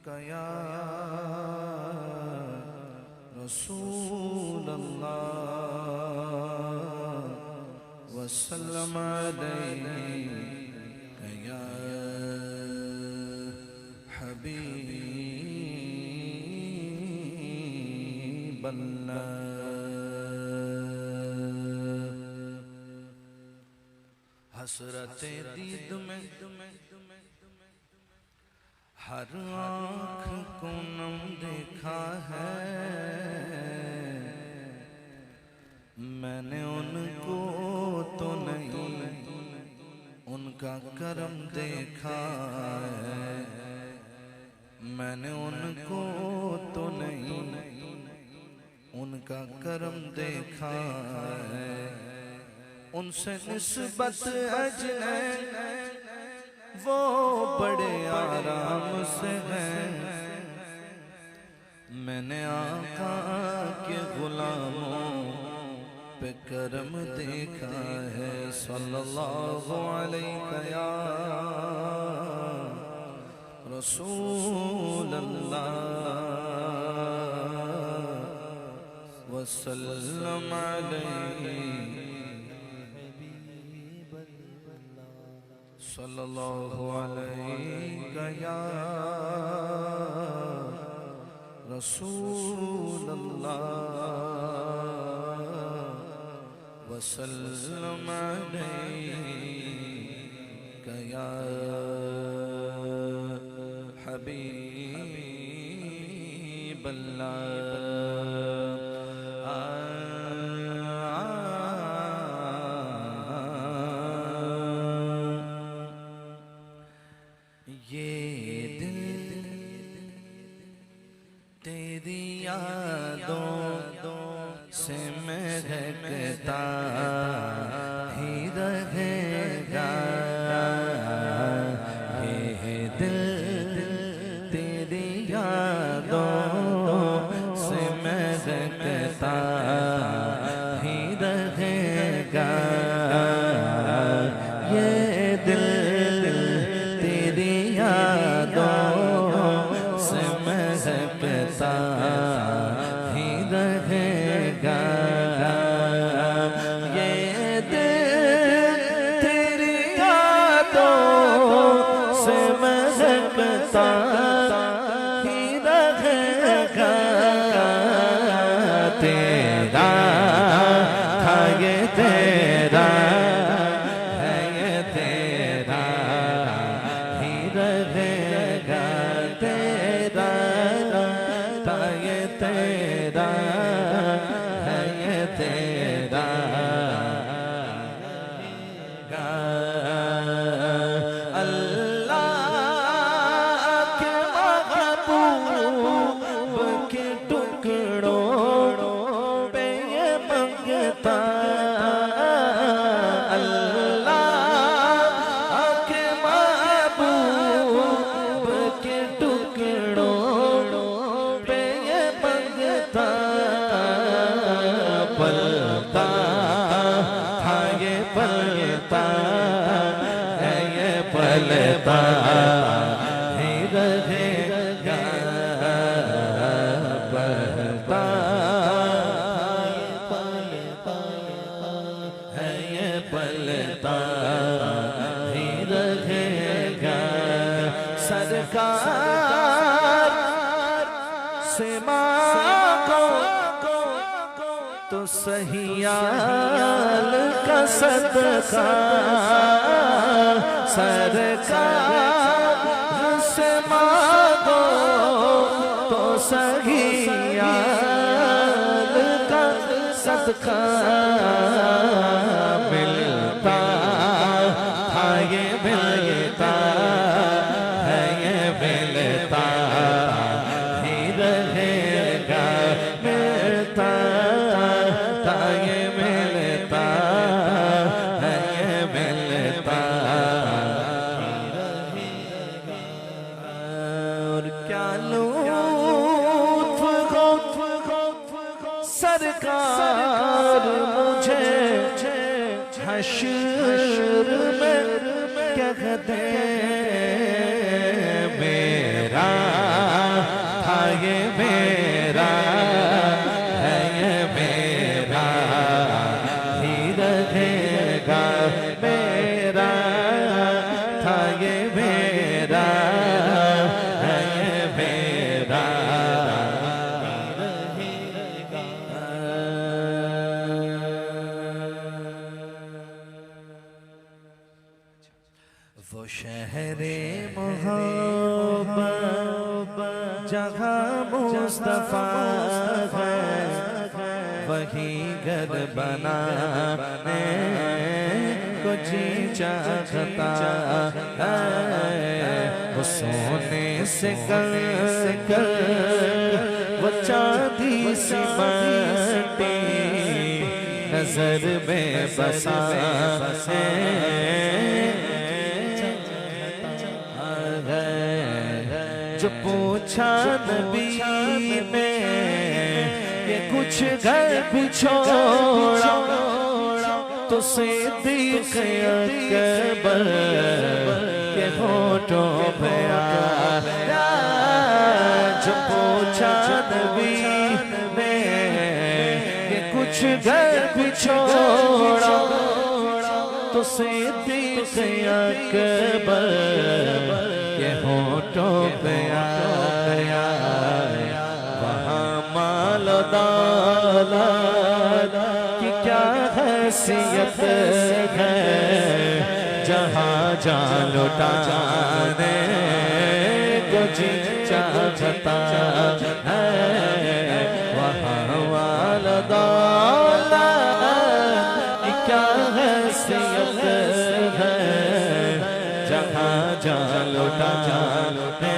या रसूल अल्लाह वसल्लम अलैका या हबीब अल्लाह। हसरते दीद में हर आँख को नम देखा है, मैंने उनको तो नहीं उनका करम देखा है। मैंने उनको तो नहीं उनका करम देखा है। उनसे निस्बत अजने वो बड़े आराम से हैं। मैंने आका के गुलामों पे करम देखा है। सल्लल्लाहु अलैहि या रसूल अल्लाह वसल्लम अलैहि सल्लल्लाहु अलैहि या रसूल अल्लाह वसल्लम अलैहि या हबीब अल्लाह। तेरी यादों से महकता ही रहेगा ये दिल। तेरी यादों से महकता ही रहेगा ये दिल। तेरी यादों से महकता ही रहेगा ये दिल। तेरी यादों से महकता ही रहेगा। तेरा था ये तेरा है ये तेरा ही रहेगा। तेरा था ये तेरा है ये तेरा अल्लाह के महबूब के टुकड़ों पे ये मंगता। अल्लाह के महबूब के टुकड़ों पे ये मंगता। पलता था ये पलता है ये पलता ही रहेगा। पलता है ये पलता ही रहेगा। सरकार से मांगो तो सही याल का सदका। सरकार से मांगो तो सही याल का सदका। मिलता था ये मिलता है ये मिलता ही रहेगा। मिलता था ये मिलता है ये मिलता और क्या लूत्फ सरकार मुझे हश्र में क्या कहते मेरा जहाँ मुस्तफा है वही घर बनाने को जी चाहता है। वो सोने से कर वो चांदी सी माटी नजर में बसा है। जो पूछा नबी ने ये कुछ घर भी छोड़ा तो सिद्दीक़ अकबर के होठों पे आया। जो पूछा नबी ने ये कुछ घर भी छोड़ा तो सिद्दीक़ अकबर के होठों पे आया। वहाँ माल दौलत की क्या हैसियत है जहाँ जान लुटाने को जी चाहता है। वहाँ माल दौलत की क्या हैसियत है जहाँ जान लुटाने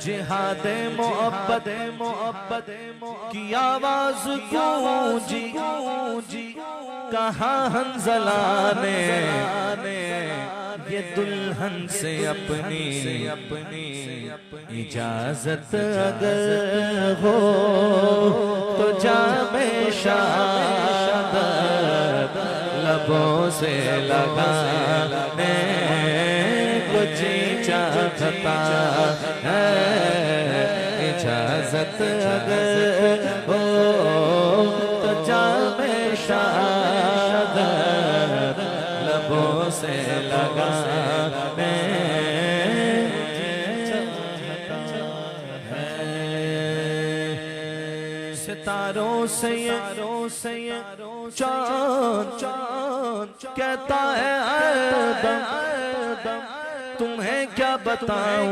जिहाद मोहब्बत की आवाज गूंजी कहाँ हंज़ला ने ये दुल्हन से अपनी इजाजत अगर हो तो जामे शहादत लबों से लगाने को जी चाहता है। इजाजत अगर हो तो जामे शहादत लबों से लगाने सितारों से चाँद कहता है आदम तुम्हें क्या बताऊं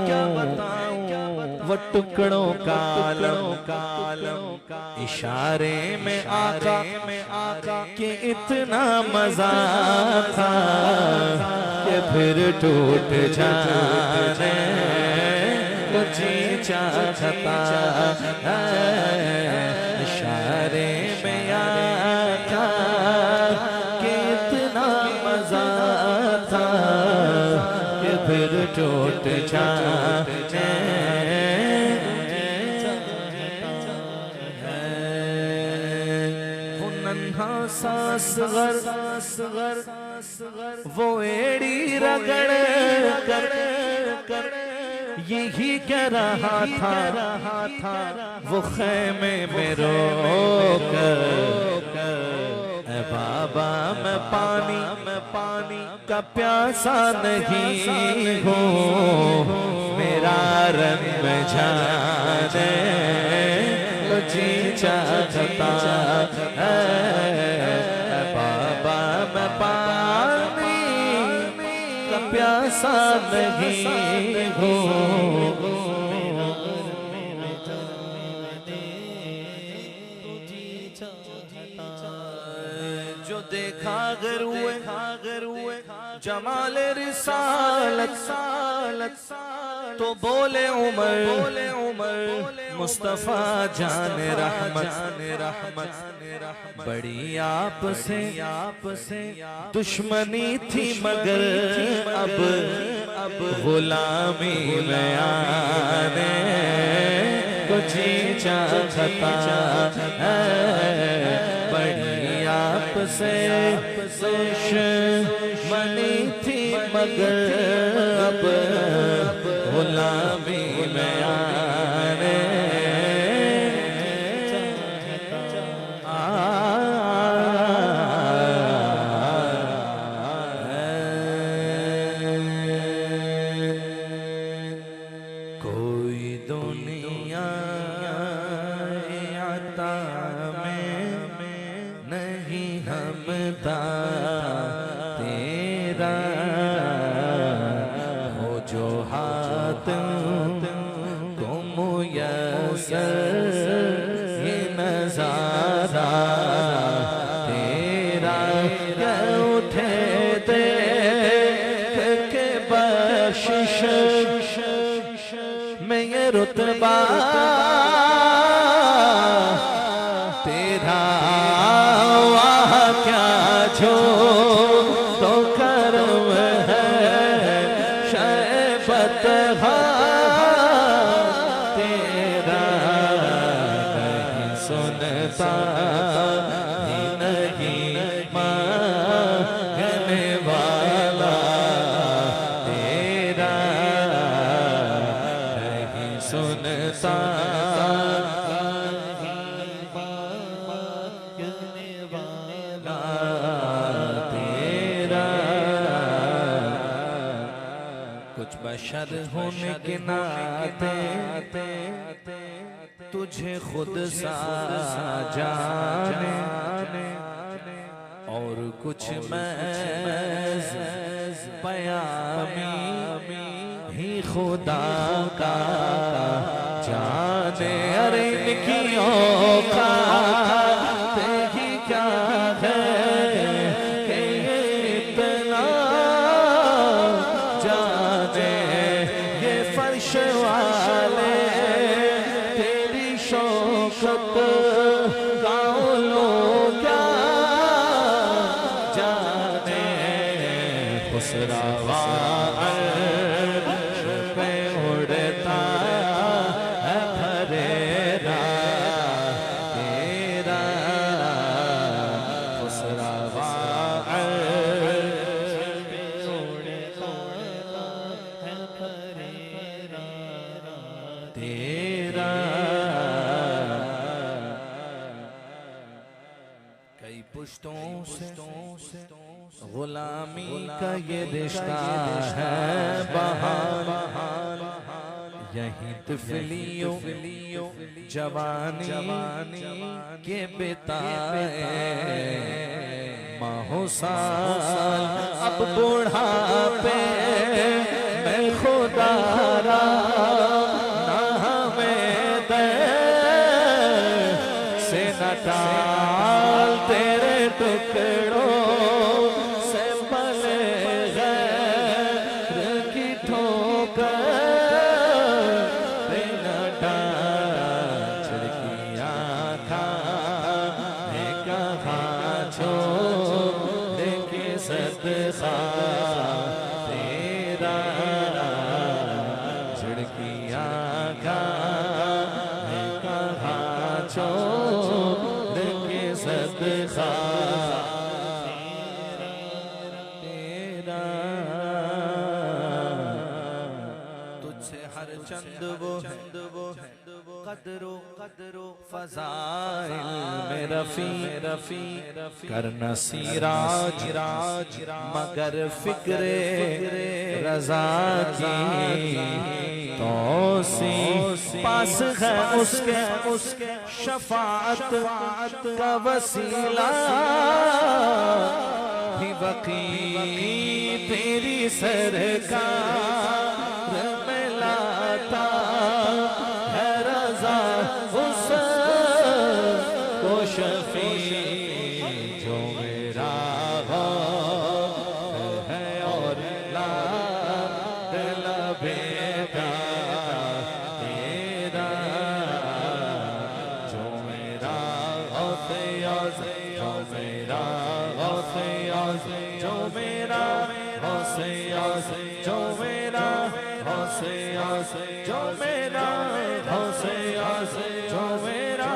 वो टुकड़ों का आलम इशारे में आका कि इतना मजा था कि फिर टूट जाने को जी चाहता है। इशारे में आका कि इतना मजा था कि फिर टूट जाने वो नन्हा सासगर वो एड़ी रगड़ कर यही कह रहा था वो खेमे में रो कर बाबा मैं पानी का प्यासा नहीं हूँ मेरा रंग जाने तो जी चाहता है। बाबा मैं पानी का प्यासा नहीं हूँ जो देखा गर हुए जमाल रिसालत तो बोले उमर मुस्तफा जान रहमत बड़ी आप से दुश्मनी थी मगर अब गुलामी में आने को जी चाहता है। बड़ी आप से दुश्मनी थी मगर अब गुलामी में आने कोई दुनिया आता में नहीं हमदा तेरा को मुयस्सर ये नजारा तेरा क्या उठे देख के बख्शिश में ये रुतबा तेरा वहाँ क्या जो तो करम है शैबत तेरा नहीं सुनता ही नहीं मांगने वाला तेरा नहीं सुनता बशर होने के नाते तुझे खुद सा जाने और कुछ मैं पयामी ही खुदा का जाने अरे इनकी औकात ही क्या है वाले तेरी शौकत गाओ क्या जाने खुसरावा पे उड़ता है फरेरा तेरा खुसरावा तेरा कई पुश्तों से गुलामी का ये रिश्ता है बहार यही तिफलियों जवानी के बिताए माहो साल अब बुढ़ापे मैं खुदारा टाल तेरे टुकड़ों से पले गैर की ठोकर बिना छिड़की आँखा है कहाँ छोड़ के सदका तेरा छिड़की आँखा है कहाँ छोड़ सदका तेरा तुझसे हर चंद वो है कदरो फज़ाइल में रफ़ी करना सिराज मगर फिक्रे रज़ा की तौसी पास है उसके शफाअत का वसीला ही वकी तेरी सरकार में लाता है रज़ा उसको शफी जो मेरा है और ला बेटा तेरा जो मेरा जो मेरा जो मेरा जो मेरा जो मेरा जो मेरा जो मेरा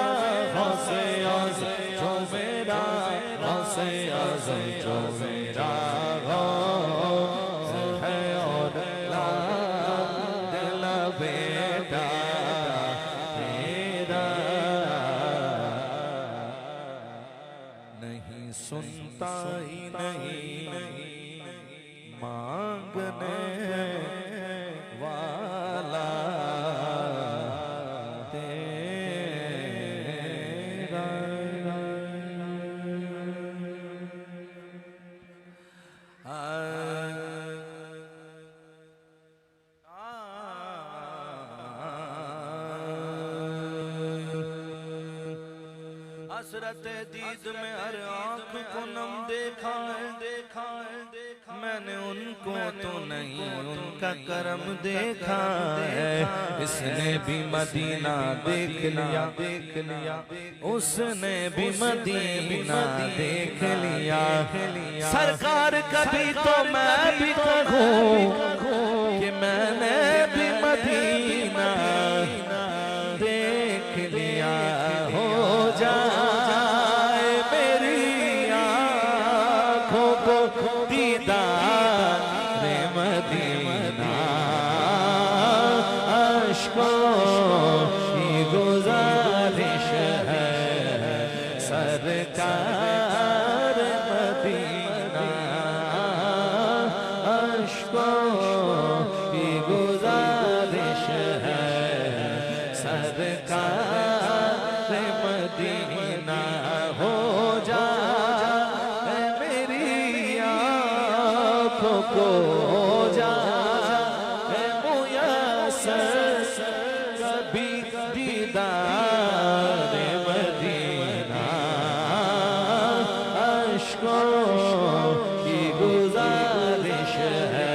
जो मेरा है और दिल बेटा तेरा नहीं सुनता ही नहीं मांगने वाला तेरा हसरत दीद में हर आँख को नम देखा है, देखा है, देखा मैंने उनको तो नहीं उनका करम देखा है। इसने भी मदीना देख लिया, देख लिया, उसने भी मदीना देख लिया। सरकार कभी तो मैं भी कहूँ कि मैंने भी मदीना देख लिया। हो जाए मेरी आँखों को दीदार मदीना, अश्कों की गुजारिश है सरकार मदीना, अश्कों की गुजारिश है सरकार मदीना। हो जाए मेरी आँखों को जाए मुयस्सर कभी दीदार मदीना, अश्कों की गुजारिश है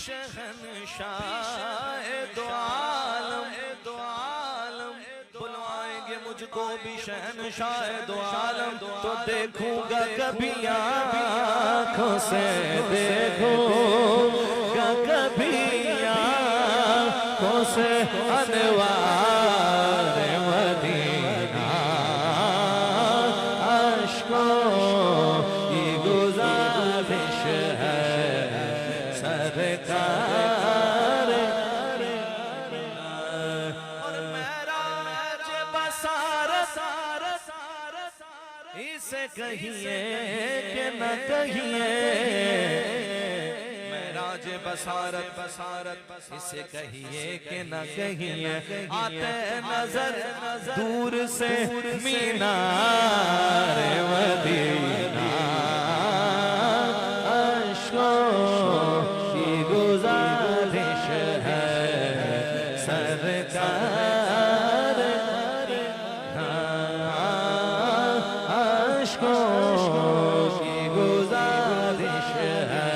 शहंशाह दो आलम, दो आलम बुलवाएंगे मुझको भी शहंशाह दो आलम। तो देखूंगा कभी आँखों से, देखूंगा कभी आँखों से अनवार मदीना, अश्कों की गुजारिश है सरकार। और मेराज बसारत इसे कहिए कि न कहिए, मेराज बसारत बसारत इसे कहिए कि न कहिए। आते नजर दूर से मीनार मदीना, अश्कों की गुजारिश है सरकार, अश्कों की गुजारिश है।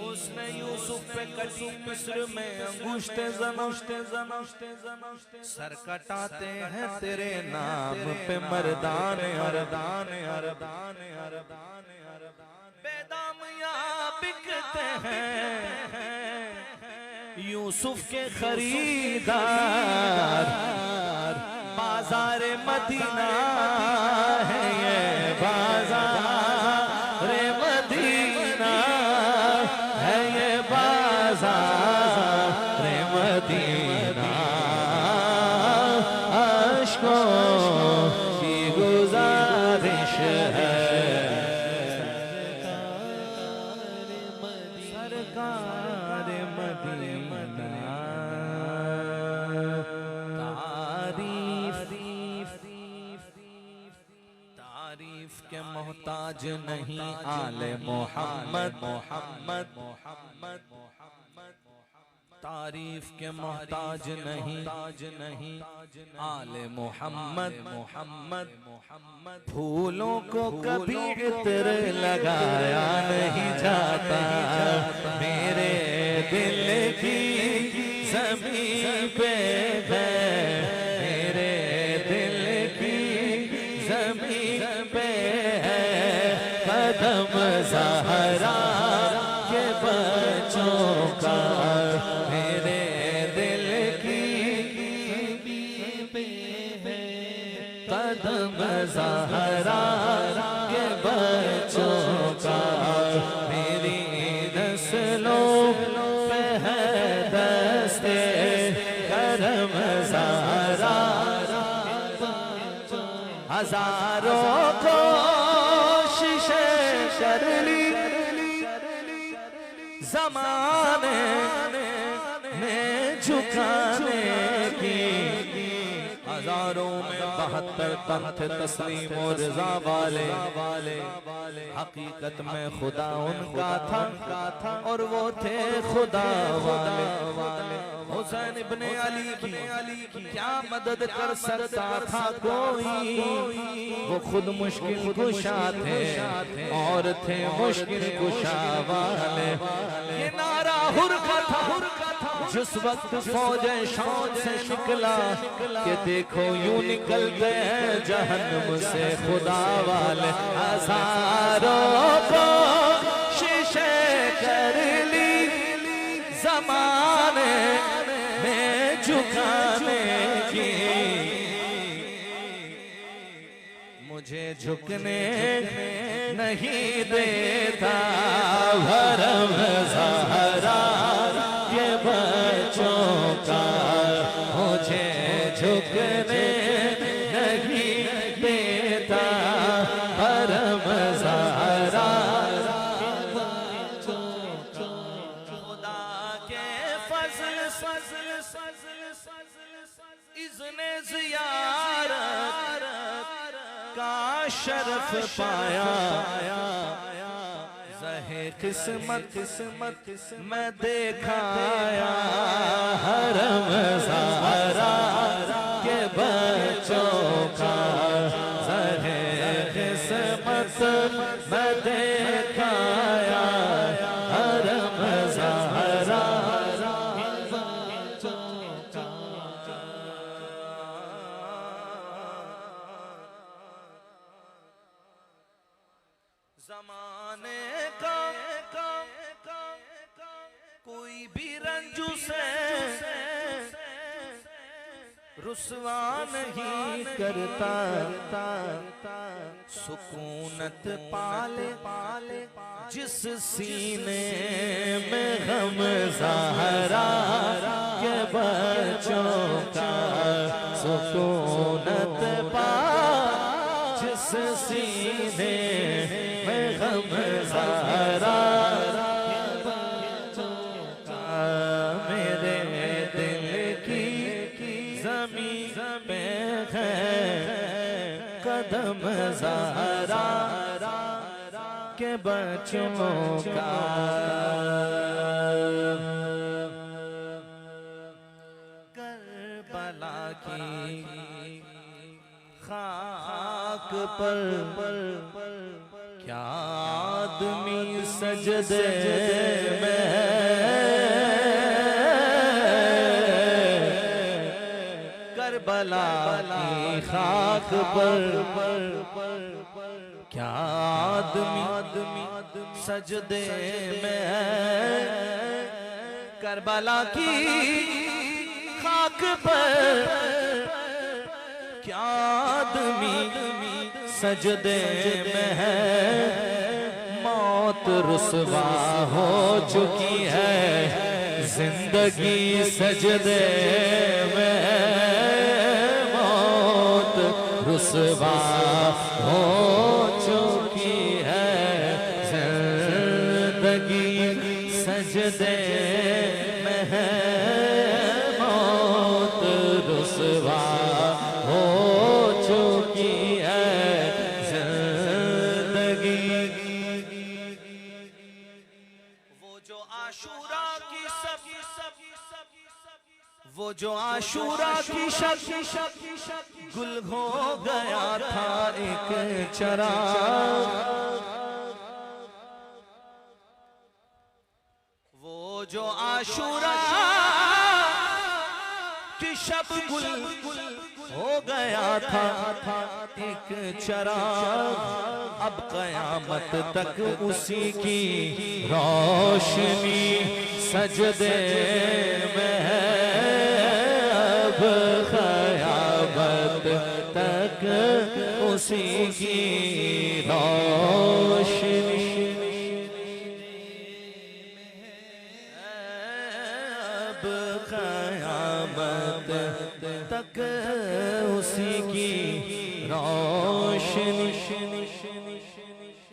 उसने यूसुफ पे कटी मिस्र में अंगूष्ठे ज़नूष्ठे ज़नूष्ठे ज़नूष्ठे, सर कटाते हैं तेरे नाम पे मर्दान अरदान अरदान अरदान अरदान। बेदामिया बिकते हैं यूसुफ के खरीदार, बाजार मदीना है ये बाजार मदीना है ये बाजार मदीना, अश्कों की गुजारिश है सरकार मदीना। तारीफ के मोहताज नहीं आले मोहम्मद, मोहम्मद मोहम्मद तारीफ के मोहताज नहीं आले मोहम्मद, मोहम्मद मोहम्मद। फूलों को कभी इत्र लगाया नहीं जाता, मेरे दिल की ज़मीन पे है, मेरे दिल की ज़मीन पे है कदम ज़हरा के बच्चों का, मेरे दिल की कदम ज़हरा के बच्चों का, मेरी नस्लों पे है दस्ते करम ज़हरा। हजारों कोशिशें कर ली ज़माने ने झुकाने की, हजारों में 72 तन थे तस्लीम और रज़ा वाले, हकीकत में खुदा उनका था और वो थे खुदा वाले। हुसैन इब्ने अली की क्या मदद कर सकता था कोई, वो खुद मुश्किल कुशा थे और थे मुश्किल कुशा वाले। ये नारा हुर का था जिस वक्त फौजे शाम से निकला कि देखो यूं निकलते हैं जहन्नुम से खुदा वाले। हजारों को शीशे कर ली ज़माने में झुकाने की, मुझे झुकने नहीं देता भरम ज़हरा के बच्चों का, मुझे झुकने नहीं देता भरम ज़हरा के बच्चों का। खुदा के फज़ल इज़्ने ज़ियारत का शरफ पाया, ज़हे किस्मत मैं देखाया हरम ज़हरा के बच्चों का, ज़हे किस्मत मैं देखाया हरम ज़हरा के बच्चों का। ज़माने का कोई भी रंजू से रुसवा नहीं करता, सुकूनत पाले जिस सीने में गम ज़हरा के बच्चों का, सुकूनत पा जिस सीने में गम ज़हरा के बच्चों का। मेरे दिल की ज़मीन पे है कदम ज़हरा के बच्चों का। करबला की खाक पर क्या आदमी सजदे में, करबला की खाक पर क्या आदमी सजदे में, करबला की खाक पर क्या आदमी सजदे में है। मौत रुसवा हो चुकी है जिंदगी सजदे में, मौत रुसवा हो चुकी है जिंदगी सजदे में है, मौत रुसवा हो चुकी है जिंदगी। वो जो आशूरा की वो जो आशूरा की शक गुल हो गया था एक चराग, वो जो आशूरा की शब गुल हो गया था एक चराग, अब कयामत तक उसी की रोशनी सजदे में है, अब कयामत तक उसी की रोशनी, अब कयामत तक उसी की रोशनी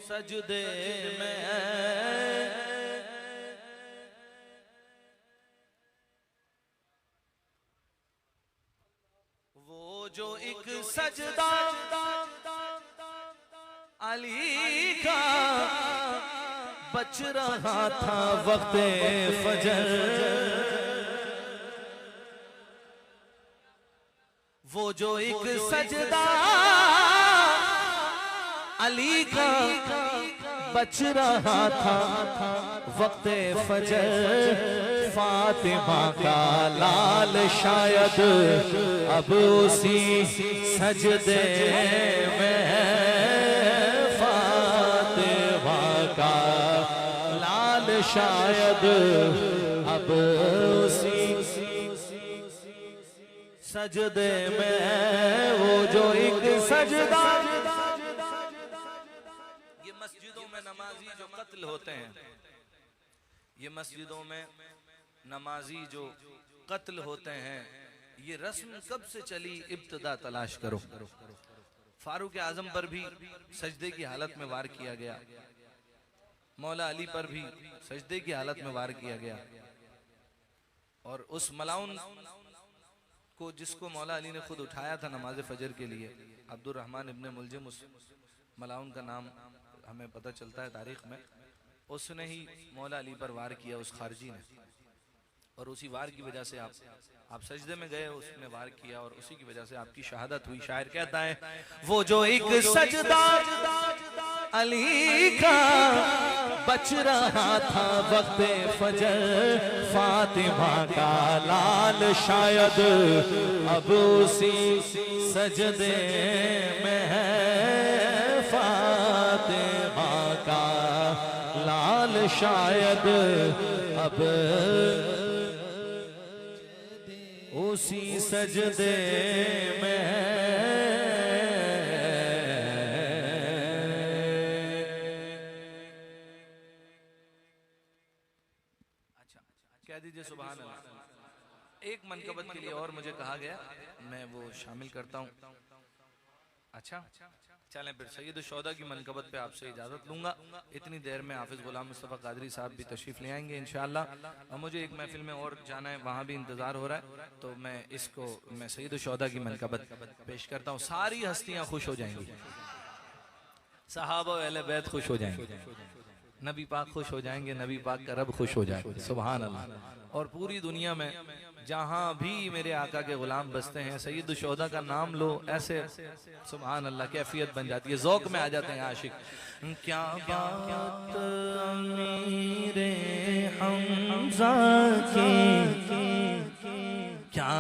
सजदे में वो जो एक सजदा अली का बच रहा था वक्त फजर, वो जो एक सजदा अली का बच रहा था वक्त फजर, फातिमा का लाल शायद अब उसी सजदे में है, फातिमा का लाल शायद अब उसी सजदे में, वो जो एक सजदा। ये मस्जिदों में नमाजी जो कत्ल होते हैं, ये मस्जिदों में नमाजी जो कत्ल होते हैं, ये रस्म कब से चली, इब्तिदा तलाश करो। फारूक आजम पर भी सजदे की हालत में वार किया गया, मौला अली पर भी सजदे की हालत में वार किया गया, और उस मलाउन को जिसको मौला अली ने खुद उठाया था नमाज फजर के लिए, अब्दुल रहमान इब्ने मुलजिम, उस मलाउन का नाम हमें पता चलता है तारीख में, उसने ही मौला अली पर वार किया, उस खारजी ने, और उसी वार की वजह से आप सजदे में गए, उसने वार किया और उसी की वजह से आपकी शहादत हुई। शायर कहता है वो जो एक सजदा अली का बच रहा था वक्त फजर, फातिमा का लाल शायद अब उसी सजदे में है, फातिमा का लाल शायद अब उसी सजदे में है। कह दीजिए सुभान अल्लाह। एक मनकबत के लिए और मुझे कहा गया, मैं वो शामिल करता हूँ। अच्छा चलें फिर सैयद शौदा की मनकबत पे आपसे इजाज़त लूँगा। इतनी देर में हाफिज़ गुलाम मुस्तफ़ा कादरी साहब भी तशरीफ़ ले आएंगे इंशाअल्लाह। और मुझे एक महफिल में और जाना है, वहाँ भी इंतज़ार हो रहा है, तो मैं सैयद शौदा की मनकबत पेश करता हूँ। सारी हस्तियाँ खुश हो जाएंगी, सहाबा अहले बैत खुश हो जाएंगे, नबी पाक खुश हो जाएंगे, नबी पाक का रब खुश हो जाएगा, सुभान अल्लाह। और पूरी दुनिया में जहाँ भी मेरे आका के गुलाम बसते हैं, सैयद शोहदा का नाम लो, ऐसे सुभान अल्लाह कैफियत बन जाती है, ज़ौक़ में आ जाते हैं आशिक। क्या बात अमीरे हमज़ा की, क्या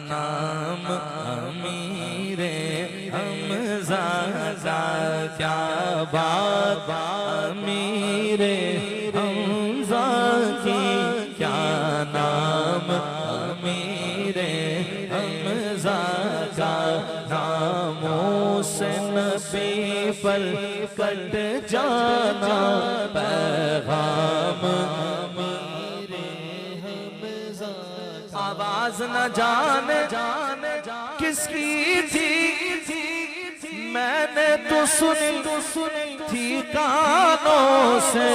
नाम अमीरे हमज़ा का, क्या बात अमीरे हमज़ा की, क्या नाम अमीरे हमज़ा का, नामों से नबी पर कट जाना पैगाम अमीरे हमज़ा, आवाज़ न जाने किसकी थी, मैंने तो सुनी थी कानों से,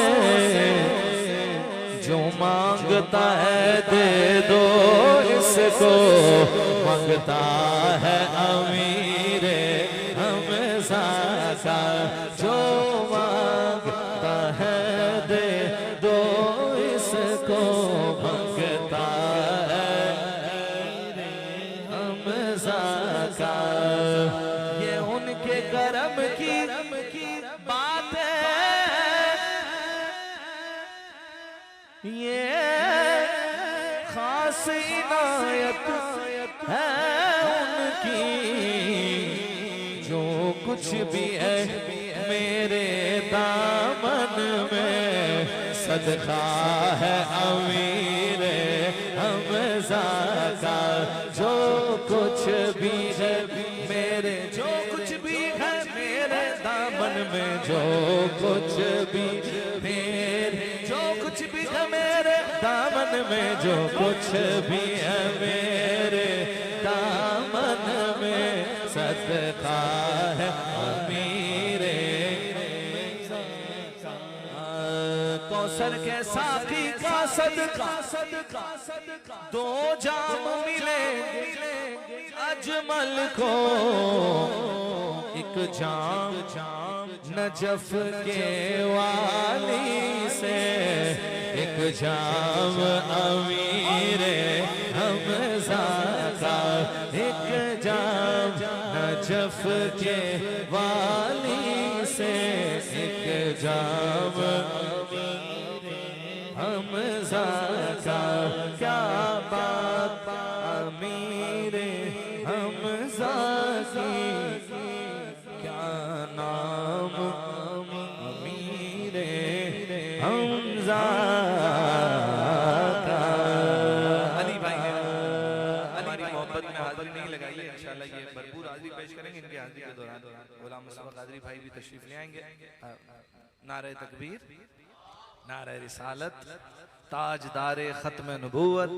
जो मांगता है दे दो इसको, मांगता है अमीरे हमज़ा का, जो मांगता है दे दो इसको, मांगता है अमीरे हमज़ा का। ये उनके करम की बात है, ये खास इनायत है उनकी, जो कुछ भी है मेरे दामन में सदका है अमीरे हमज़ा का, जो कुछ भी है मेरे, जो कुछ भी है मेरे दामन में, जो कुछ भी मेरे, जो कुछ भी है मेरे दामन में, जो कुछ भी है मेरे दामन में सदका है साकी का सदका, दो जाम मिलेंगे अजमल को, एक जाम नजफ के वाली से, एक जाम अमीर हमजा का, एक जाम नजफ के वाली से, एक जाम हमजा का। क्या बात अमीर हमजा की, क्या नाम अमीर हमजा का। अली भाई ने हमारी मोहब्बत में हाजिरी नहीं लगाई है, इंशाल्लाह ये भरपूर हाजिरी पेश करेंगे। इनके हाजिरी के दौरान गुलाम मुस्तफा कादरी भाई भी तशरीफ ले आएंगे। नारे तकबीर, नारे रिसालत, ताजदारे खत्म नबूवत,